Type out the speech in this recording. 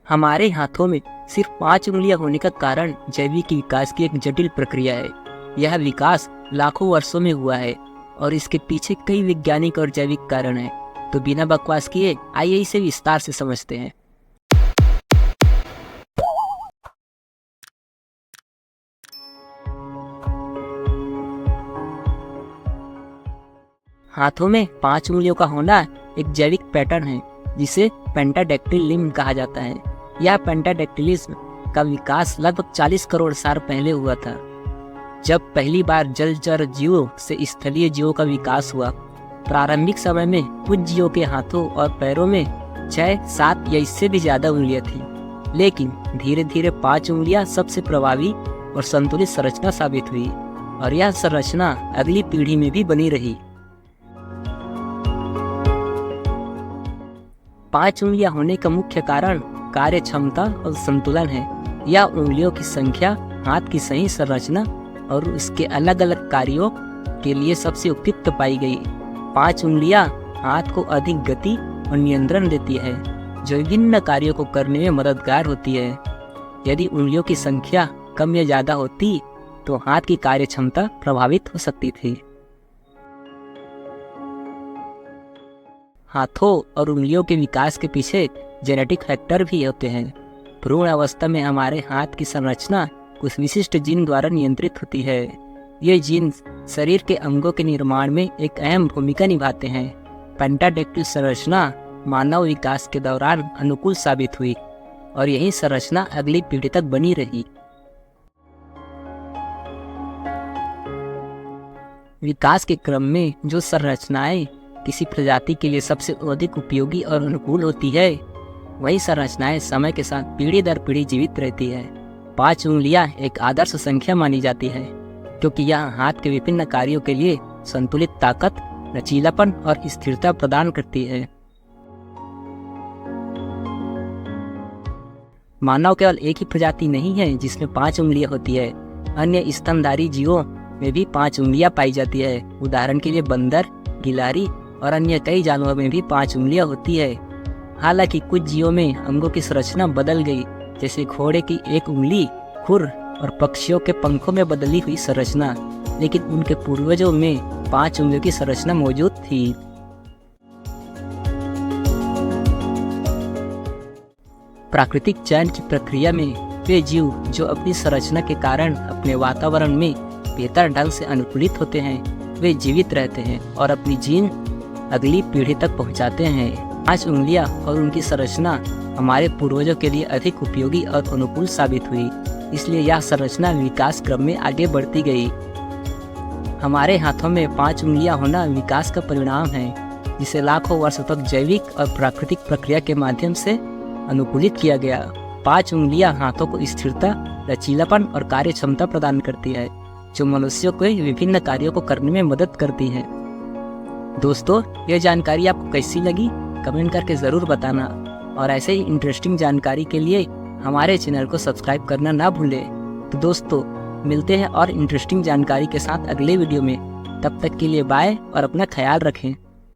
हमारे हाथों में सिर्फ 5 उंगलियां होने का कारण जैविक विकास की एक जटिल प्रक्रिया है। यह विकास लाखों वर्षों में हुआ है और इसके पीछे कई वैज्ञानिक और जैविक कारण हैं। तो बिना बकवास किए आइए इसे विस्तार से समझते हैं। हाथों में 5 उंगलियों का होना एक जैविक पैटर्न है जिसे पेंटाडेक्टिलिज्म कहा जाता है। यह पेंटाडेक्टिलिज्म का विकास लगभग 40 करोड़ साल पहले हुआ था, जब पहली बार जलचर जीवों से स्थलीय जीवों का विकास हुआ। प्रारंभिक समय में कुछ जीवों के हाथों और पैरों में 6, 7 या इससे भी ज्यादा उंगलियां थी, लेकिन धीरे धीरे 5 उंगलियां सबसे प्रभावी और संतुलित संरचना साबित हुई और यह संरचना अगली पीढ़ी में भी बनी रही। 5 उंगलियां होने का मुख्य कारण कार्य क्षमता और संतुलन है। यह उंगलियों की संख्या हाथ की सही संरचना और उसके अलग अलग कार्यों के लिए सबसे उपयुक्त पाई गई। 5 उंगलियां हाथ को अधिक गति और नियंत्रण देती है, जो विभिन्न कार्यों को करने में मददगार होती है। यदि उंगलियों की संख्या कम या ज्यादा होती तो हाथ की कार्य क्षमता प्रभावित हो सकती थी। हाथों और उंगलियों के विकास के पीछे जेनेटिक फैक्टर भी होते हैं। भ्रूण अवस्था में हमारे हाथ की संरचना कुछ विशिष्ट जीन द्वारा नियंत्रित होती है। ये जीन शरीर के अंगों के निर्माण में एक अहम भूमिका निभाते हैं। पेंटाडेक्टिल संरचना मानव विकास के दौरान अनुकूल साबित हुई और यही संरचना अगली पीढ़ी तक बनी रही। विकास के क्रम में जो संरचनाएं किसी प्रजाति के लिए सबसे अधिक उपयोगी और अनुकूल होती है, वही संरचनाएं समय के साथ पीढ़ी दर पीढ़ी जीवित रहती है। 5 उंगलियां एक आदर्श संख्या मानी जाती है क्योंकि यह हाथ के विभिन्न कार्यों के लिए संतुलित ताकत, लचीलापन और स्थिरता प्रदान करती है। मानव केवल एक ही प्रजाति नहीं है जिसमें 5 उंगलियां होती है। अन्य स्तनधारी जीवों में भी 5 उंगलियां पाई जाती है। उदाहरण के लिए बंदर, गिलहरी और अन्य कई जानवरों में भी 5 उंगलियां होती है। हालांकि कुछ जीवों में अंगों की संरचना बदल गई, जैसे घोड़े की एक उंगली, खुर और पक्षियों के पंखों में बदली हुई संरचना, लेकिन उनके पूर्वजों में 5 उंगलियों की संरचना मौजूद थी। प्राकृतिक चयन की प्रक्रिया में वे जीव जो अपनी संरचना के कारण अपने वातावरण में बेहतर ढंग से अनुकूलित होते हैं, वे जीवित रहते हैं और अपनी जीन अगली पीढ़ी तक पहुंचाते हैं। 5 उंगलियां और उनकी संरचना हमारे पूर्वजों के लिए अधिक उपयोगी और अनुकूल साबित हुई, इसलिए यह संरचना विकास क्रम में आगे बढ़ती गई। हमारे हाथों में 5 उंगलियां होना विकास का परिणाम है, जिसे लाखों वर्षों तक जैविक और प्राकृतिक प्रक्रिया के माध्यम से अनुकूलित किया गया। 5 उंगलियां हाथों को स्थिरता, लचीलापन और कार्य क्षमता प्रदान करती है, जो मनुष्यों को विभिन्न कार्यों को करने में मदद करती है। दोस्तों, यह जानकारी आपको कैसी लगी कमेंट करके ज़रूर बताना और ऐसे ही इंटरेस्टिंग जानकारी के लिए हमारे चैनल को सब्सक्राइब करना ना भूलें। तो दोस्तों, मिलते हैं और इंटरेस्टिंग जानकारी के साथ अगले वीडियो में। तब तक के लिए बाय और अपना ख्याल रखें।